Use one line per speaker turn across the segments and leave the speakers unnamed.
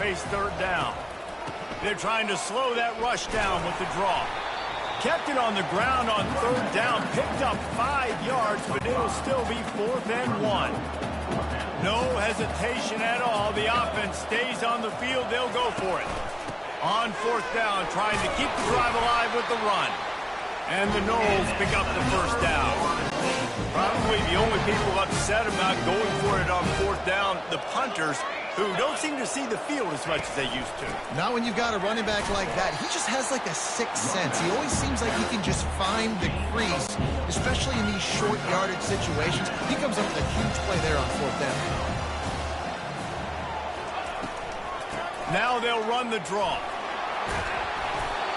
face third down. They're trying to slow that rush down with the draw. Kept it on the ground on third down, picked up 5 yards, but it'll still be 4th and 1. No hesitation at all. The offense stays on the field. They'll go for it. On 4th down, trying to keep the drive alive with the run. And the Noles pick up the first down. Probably the only people upset about going for it on 4th down, the punters, who don't seem to see the field as much as they used to.
Not when you've got a running back like that. He just has like a sixth sense. He always seems like he can just find the crease, especially in these short yardage situations. He comes up with a huge play there on 4th down.
Now they'll run the draw.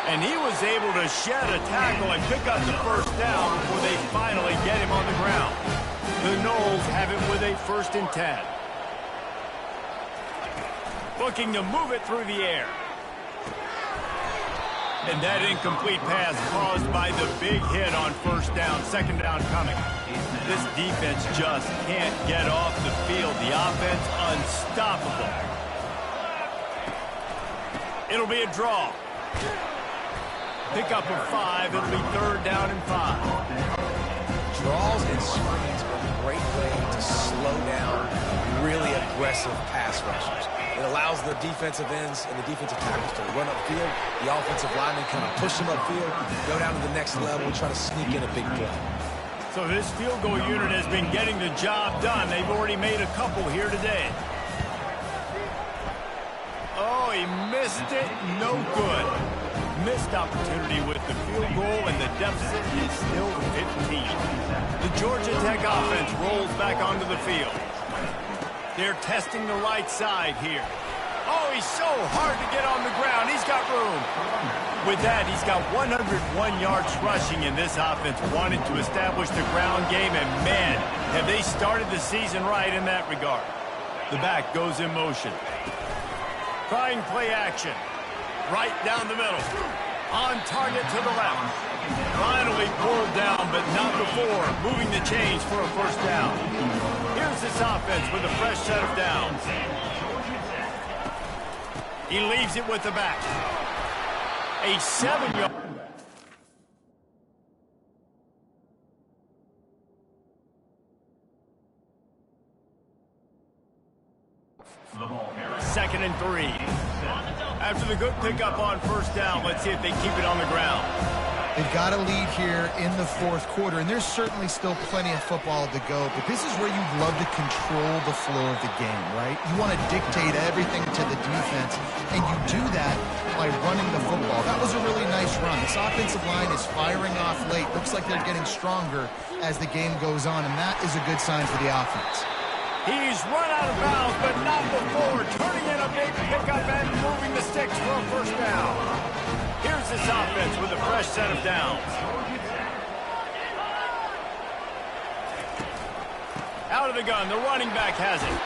And he was able to shed a tackle and pick up the first down before they finally get him on the ground. The Noles have it with a 1st and 10. Looking to move it through the air. And that incomplete pass caused by the big hit on 1st down, 2nd down coming. This defense just can't get off the field. The offense unstoppable. It'll be a draw. Pick up of 5. It'll be 3rd down and 5.
Draws and screens are a great way to slow down really aggressive pass rushers. It allows the defensive ends and the defensive tackles to run upfield. The offensive linemen kind of push them upfield, go down to the next level, and try to sneak in a big play.
So this field goal unit has been getting the job done. They've already made a couple here today. Oh, he missed it. No good. Missed opportunity with the field goal, and the deficit is still 15. The Georgia Tech offense rolls back onto the field. They're testing the right side here. Oh, he's so hard to get on the ground. He's got room. With that, he's got 101 yards rushing, and this offense wanted to establish the ground game, and man, have they started the season right in that regard. The back goes in motion. Trying play action. Right down the middle. On target to the left. Finally pulled down, but not before. Moving the chains for a 1st down. Here's this offense with a fresh set of downs. He leaves it with the back. A 7-yard. Second and 3. After the good pickup on 1st down, let's see if they keep it on the ground.
They've got a lead here in the 4th quarter, and there's certainly still plenty of football to go, but this is where you'd love to control the flow of the game, right? You want to dictate everything to the defense, and you do that by running the football. That was a really nice run. This offensive line is firing off late. Looks like they're getting stronger as the game goes on, and that is a good sign for the offense.
He's run out of bounds, but not before. Turning in a big pickup and moving the sticks for a 1st down. Here's this offense with a fresh set of downs. Out of the gun, the running back has it.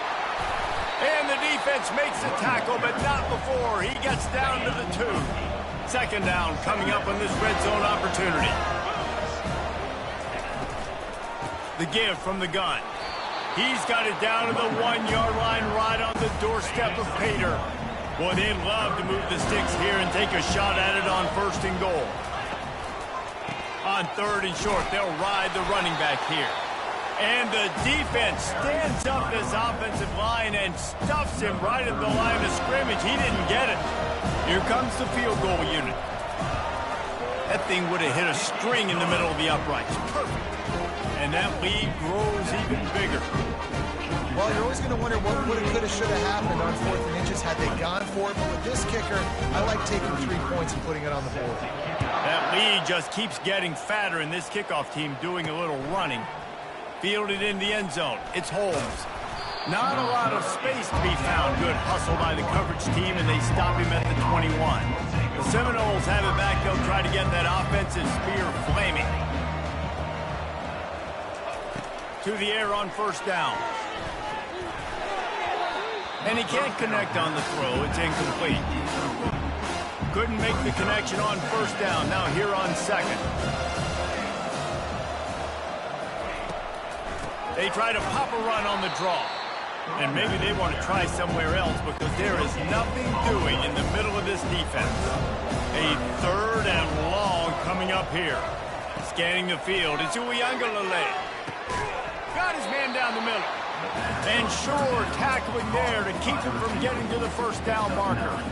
And the defense makes the tackle, but not before. He gets down to the 2. 2nd down coming up on this red zone opportunity. The give from the gun. He's got it down to the 1-yard line right on the doorstep of Pater. Boy, they'd love to move the sticks here and take a shot at it on 1st and goal. On 3rd and short, they'll ride the running back here. And the defense stands up this offensive line and stuffs him right at the line of scrimmage. He didn't get it. Here comes the field goal unit. That thing would have hit a string in the middle of the uprights. Perfect. And that lead grows even bigger.
Well, you're always going to wonder what would have, could have, should have happened on 4th and inches had they gone for it. But with this kicker, I like taking 3 points and putting it on the board.
That lead just keeps getting fatter, and this kickoff team doing a little running. Fielded in the end zone. It's Holmes. Not a lot of space to be found. Good hustle by the coverage team, and they stop him at the 21. The Seminoles have it back. They'll try to get that offensive spear flaming. To the air on 1st down. And he can't connect on the throw. It's incomplete. Couldn't make the connection on 1st down. Now here on 2nd. They try to pop a run on the draw. And maybe they want to try somewhere else because there is nothing doing in the middle of this defense. A 3rd and long coming up here. Scanning the field, it's Uiagalelei. Got his man down the middle. And sure, tackling there to keep him from getting to the first down marker.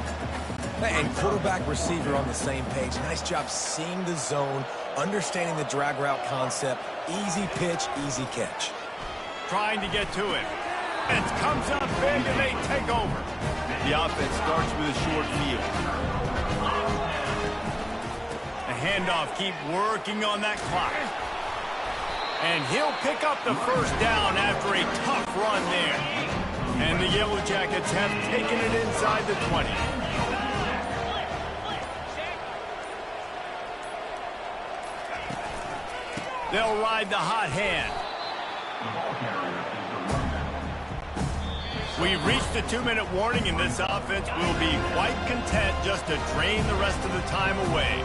And quarterback receiver on the same page. Nice job seeing the zone, understanding the drag route concept. Easy pitch, easy catch.
Trying to get to him. And comes up big and they take over. The offense starts with a short field. The handoff, keep working on that clock. And he'll pick up the first down after a tough run there. And the Yellow Jackets have taken it inside the 20. They'll ride the hot hand. We've reached the 2-minute warning, and this offense will be quite content just to drain the rest of the time away.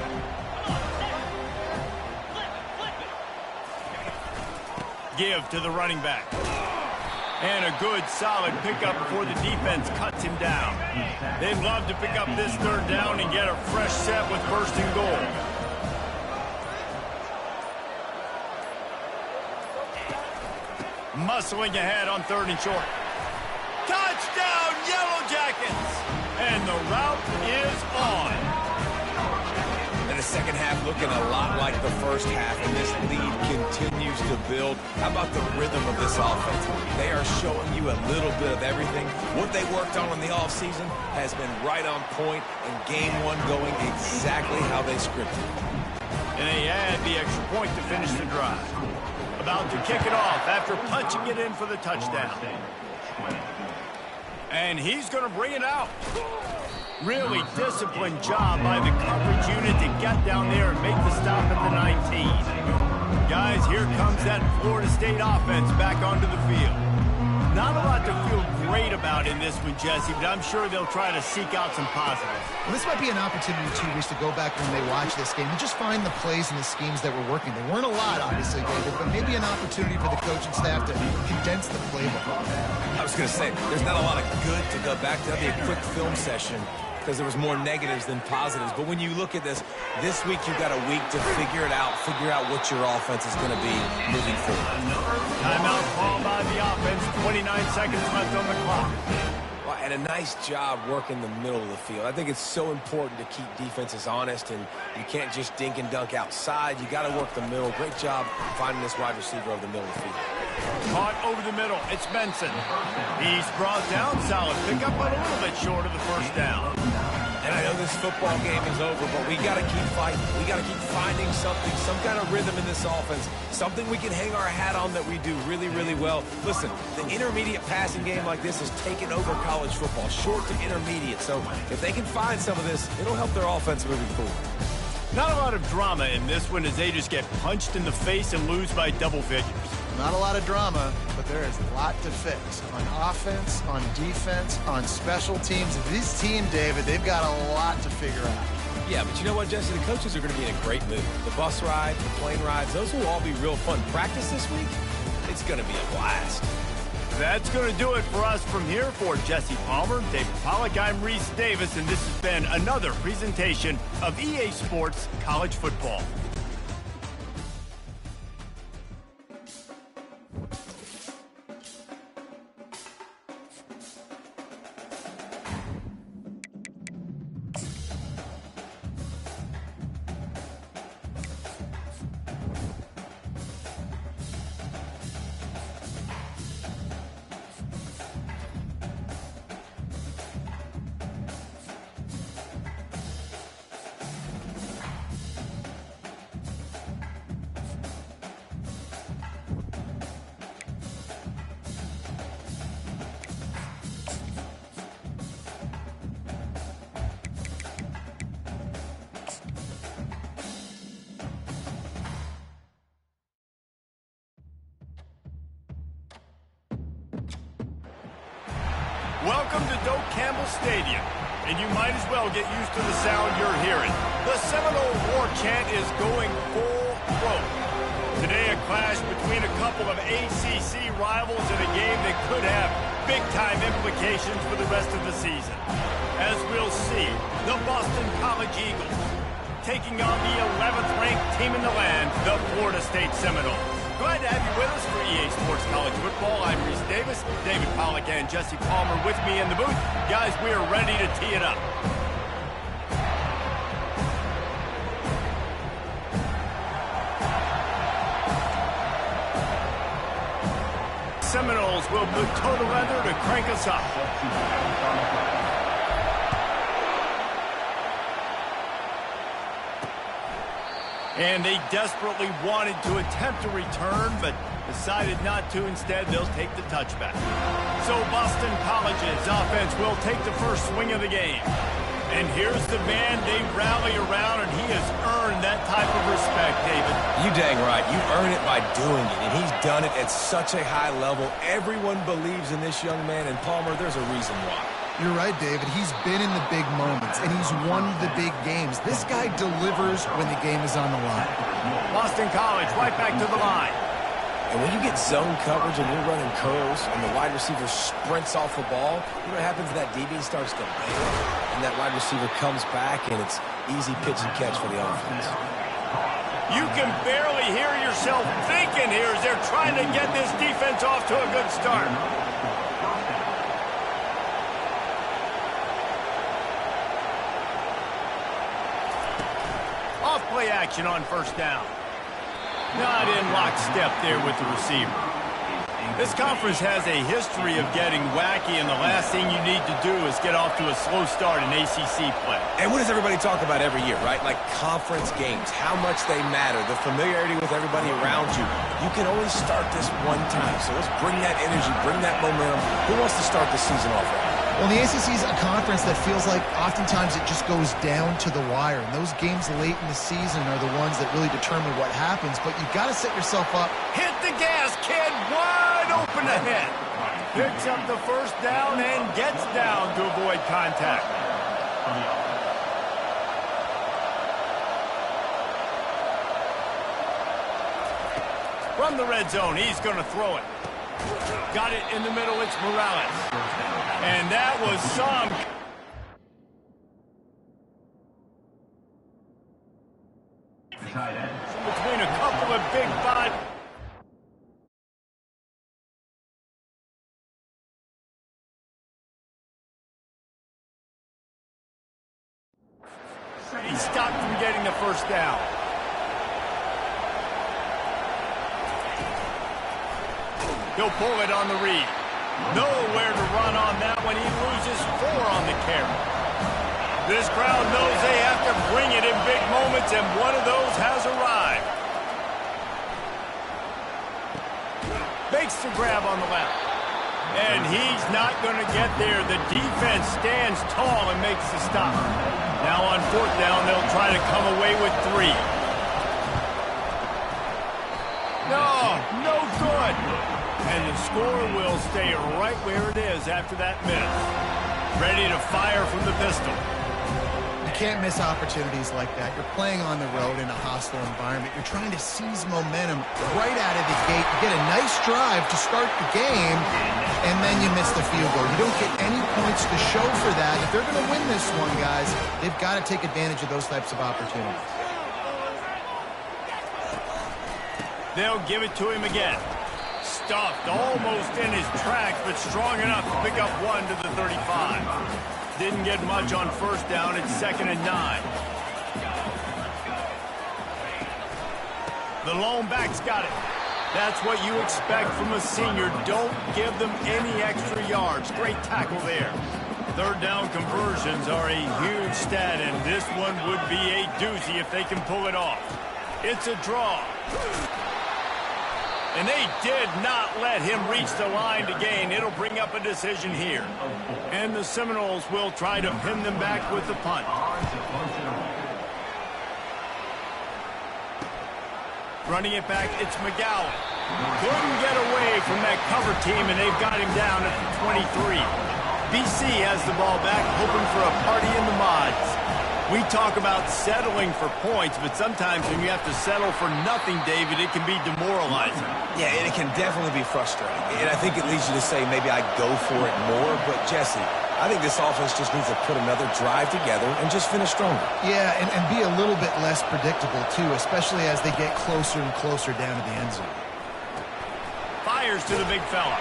Give to the running back. And a good, solid pickup before the defense cuts him down. They'd love to pick up this 3rd down and get a fresh set with 1st and goal. Muscling ahead on 3rd and short. Touchdown, Yellow Jackets! And the route is on.
And the second half looking a lot like the first half, and this lead continues to build. How about the rhythm of this offense? They are showing you a little bit of everything. What they worked on in the offseason has been right on point, and game 1 going exactly how they scripted.
And they add the extra point to finish the drive. About to kick it off after punching it in for the touchdown. And he's going to bring it out. Really disciplined job by the coverage unit to get down there and make the stop at the 19. Guys, here comes that Florida State offense back onto the field. Not a lot to feel great about in this one, Jesse, but I'm sure they'll try to seek out some positives.
Well, this might be an opportunity, too, Reese, to go back when they watch this game and just find the plays and the schemes that were working. They weren't a lot, obviously, David, but maybe an opportunity for the coaching staff to condense the playbook.
I was going to say, there's not a lot of good to go back to. That'd be a quick film session because there was more negatives than positives. But when you look at this week you've got a week to figure it out, figure out what your offense is going to be moving forward.
Timeout called by the offense, 29 seconds left on the clock.
Well, and a nice job working the middle of the field. I think it's so important to keep defenses honest, and you can't just dink and dunk outside. You got to work the middle. Great job finding this wide receiver over the middle of the field.
Caught over the middle. It's Benson. He's brought down. Solid pickup, but a little bit short of the first down.
And I know this football game is over, but we got to keep fighting. We got to keep finding something, some kind of rhythm in this offense, something we can hang our hat on that we do really, really well. Listen, the intermediate passing game like this has taken over college football, short to intermediate. So if they can find some of this, it'll help their offense moving forward.
Not a lot of drama in this one as they just get punched in the face and lose by double figures.
Not a lot of drama, but there is a lot to fix on offense, on defense, on special teams. This team, David, they've got a lot to figure out.
Yeah, but you know what, Jesse? The coaches are going to be in a great mood. The bus rides, the plane rides, those will all be real fun. Practice this week, it's going to be a blast.
That's going to do it for us from here. For Jesse Palmer, David Pollack, I'm Reese Davis, and this has been another presentation of EA Sports College Football. Welcome to Doak Campbell Stadium, and you might as well get used to the sound you're hearing. The Seminole War chant is going full throat. Today, a clash between a couple of ACC rivals in a game that could have big-time implications for the rest of the season. As we'll see, the Boston College Eagles taking on the 11th-ranked team in the land, the Florida State Seminoles. Glad to have you with us for EA Sports College Football. I'm Reese Davis, David Pollack and Jesse Palmer with me in the booth. Guys, we are ready to tee it up. Seminoles will put toe to leather to crank us up. And they desperately wanted to attempt a return, but decided not to. Instead, they'll take the touchback. So Boston College's offense will take the first swing of the game. And here's the man they rally around, and he has earned that type of respect, David.
You dang right. You earn it by doing it, and he's done it at such a high level. Everyone believes in this young man, and Palmer, there's a reason why.
You're right, David. He's been in the big moments, and he's won the big games. This guy delivers when the game is on the line.
Boston College right back to the line.
And when you get zone coverage and you're running curls and the wide receiver sprints off the ball, you know what happens? That DB starts to bail, and that wide receiver comes back, and it's easy pitch and catch for the offense.
You can barely hear yourself thinking here as they're trying to get this defense off to a good start. Off-play action on first down. Not in lockstep there with the receiver. This conference has a history of getting wacky, and the last thing you need to do is get off to a slow start in ACC play.
And what does everybody talk about every year, right? Like conference games, how much they matter, the familiarity with everybody around you. You can only start this one time, so let's bring that energy, bring that momentum. Who wants to start the season off right?
Well, the ACC is a conference that feels like oftentimes it just goes down to the wire. And those games late in the season are the ones that really determine what happens. But you've got to set yourself up.
Hit the gas, kid. Wide open ahead. Picks up the first down and gets down to avoid contact. From the red zone, he's going to throw it. Got it in the middle. It's Morales. And that was some. Between a couple of big bodies. He stopped from getting the first down. He'll pull it on the read. Nowhere to run on that one. He loses 4 on the carry. This crowd knows they have to bring it in big moments, and one of those has arrived. Makes the grab on the left. And he's not going to get there. The defense stands tall and makes the stop. Now on fourth down, they'll try to come away with 3. No good. And the score will stay right where it is after that miss. Ready to fire from the pistol.
You can't miss opportunities like that. You're playing on the road in a hostile environment. You're trying to seize momentum right out of the gate. You get a nice drive to start the game, and then you miss the field goal. You don't get any points to show for that. If they're going to win this one, guys, they've got to take advantage of those types of opportunities.
They'll give it to him again. Stuffed almost in his tracks, but strong enough to pick up 1 to the 35. Didn't get much on first down. It's 2nd and 9. The lone back's got it. That's what you expect from a senior. Don't give them any extra yards. Great tackle there. Third down conversions are a huge stat, and this one would be a doozy if they can pull it off. It's a draw. And they did not let him reach the line to gain. It'll bring up a decision here. And the Seminoles will try to pin them back with the punt. Running it back, it's McGowan. Couldn't get away from that cover team, and they've got him down at the 23. BC has the ball back, hoping for a party in the mods. We talk about settling for points, but sometimes when you have to settle for nothing, David, it can be demoralizing.
Yeah, and it can definitely be frustrating. And I think it leads you to say maybe I go for it more. But, Jesse, I think this offense just needs to put another drive together and just finish stronger.
Yeah, and be a little bit less predictable, too, especially as they get closer and closer down to the end zone.
Fires to the big fella.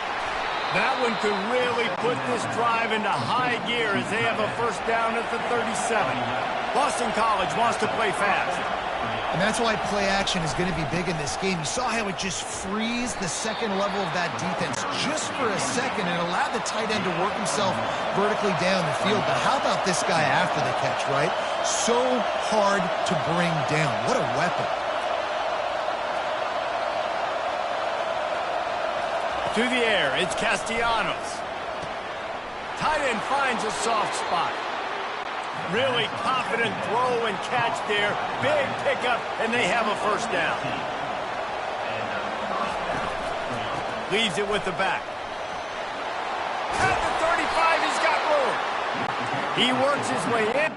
That one could really put this drive into high gear as they have a first down at the 37. Boston College wants to play fast.
And that's why play action is going to be big in this game. You saw how it just frees the second level of that defense just for a second and allowed the tight end to work himself vertically down the field. But how about this guy after the catch, right? So hard to bring down. What a weapon.
To the air, it's Castellanos. Tight end finds a soft spot. Really confident throw and catch there. Big pickup, and they have a first down. Leaves it with the back. At the 35, he's got room. He works his way in.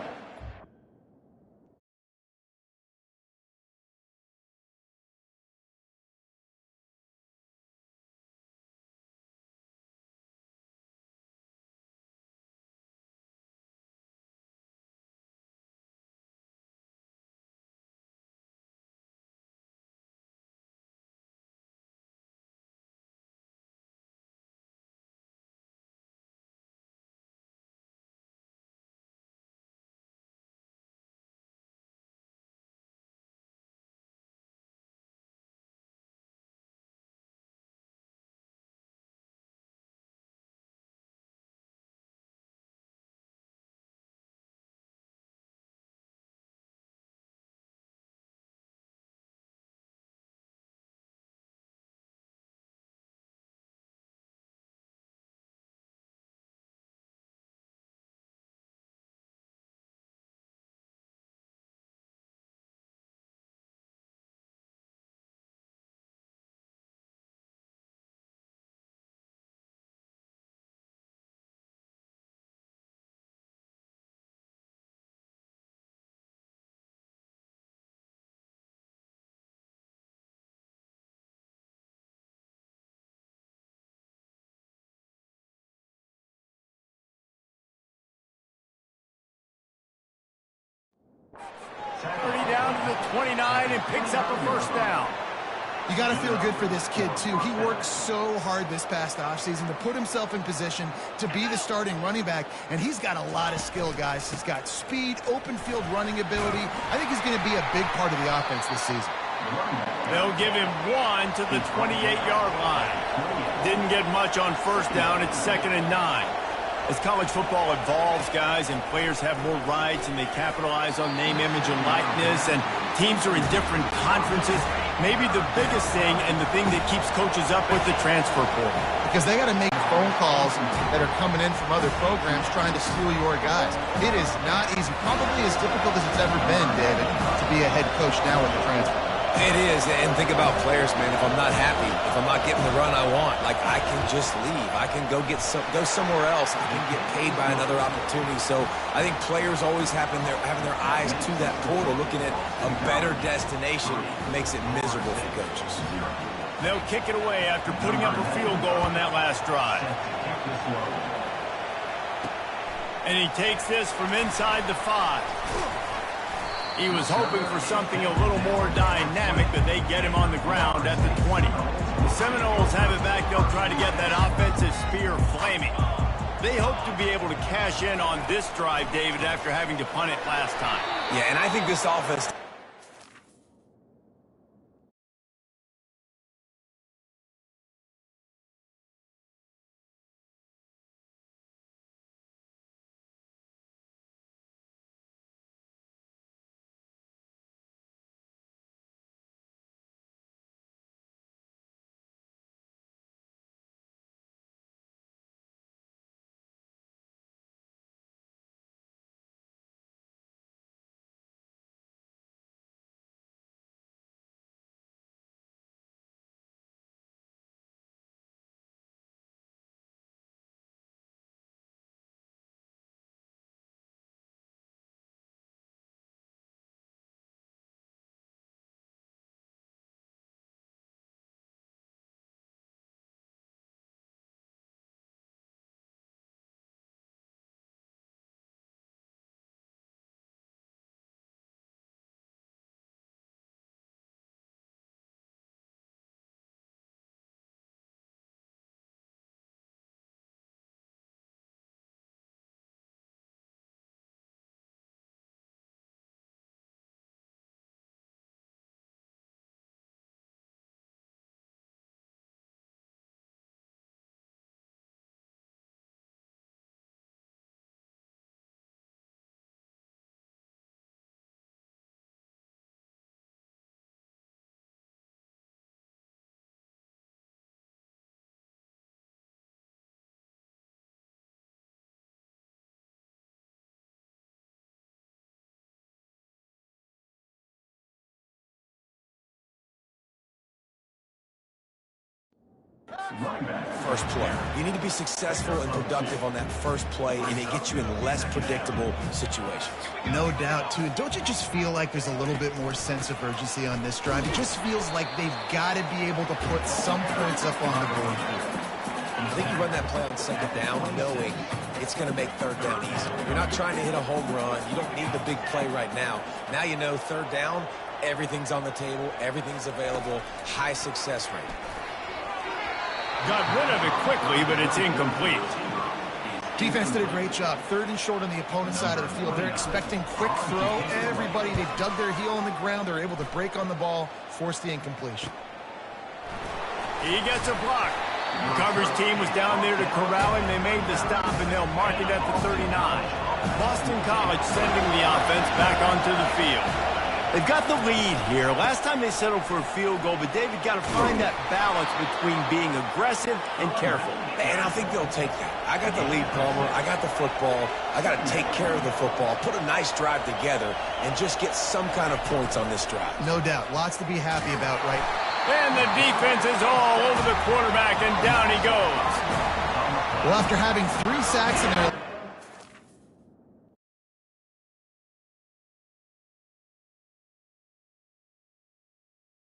Down to the 29 and picks up a first down.
You got to feel good for this kid, too. He worked so hard this past offseason to put himself in position to be the starting running back, and he's got a lot of skill, guys. He's got speed, open field running ability. I think he's going to be a big part of the offense this season.
They'll give him one to the 28-yard line. Didn't get much on first down. It's 2nd and 9. As college football evolves, guys, and players have more rights and they capitalize on name, image, and likeness, and teams are in different conferences, maybe the biggest thing and the thing that keeps coaches up with the transfer portal.
Because they got to make phone calls that are coming in from other programs trying to steal your guys. It is not easy. Probably as difficult as it's ever been, David, to be a head coach now with the transfer.
It is, and think about players, man. If I'm not happy, if I'm not getting the run I want, like, I can just leave. I can go somewhere else. I can get paid by another opportunity. So I think players always having their eyes to that portal, looking at a better destination, makes it miserable for coaches.
They'll kick it away after putting up a field goal on that last drive. And he takes this from inside the 5. He was hoping for something a little more dynamic, but they get him on the ground at the 20. The Seminoles have it back. They'll try to get that offensive spear flaming. They hope to be able to cash in on this drive, David, after having to punt it last time.
Yeah, and I think this offense first play. You need to be successful and productive on that first play, and it gets you in less predictable situations.
No doubt, too. Don't you just feel like there's a little bit more sense of urgency on this drive? It just feels like they've got to be able to put some points up on the board here.
I think you run that play on second down knowing it's going to make third down easy. You're not trying to hit a home run. You don't need the big play right now. Now you know third down, everything's on the table, everything's available, high success rate.
Got rid of it quickly, but it's incomplete.
Defense did a great job. Third and short on the opponent's side of the field. They're expecting quick throw. Everybody, they dug their heel on the ground. They're able to break on the ball, force the incompletion.
He gets a block. The coverage team was down there to corral him. They made the stop, and they'll mark it at the 39. Boston College sending the offense back onto the field. They've got the lead here. Last time they settled for a field goal, but David got to find that balance between being aggressive and careful.
And I think they'll take that. I got the lead, Palmer. I got the football. I got to take care of the football, put a nice drive together, and just get some kind of points on this drive.
No doubt. Lots to be happy about, right?
And the defense is all over the quarterback, and down he goes.
Well, after having 3 sacks in their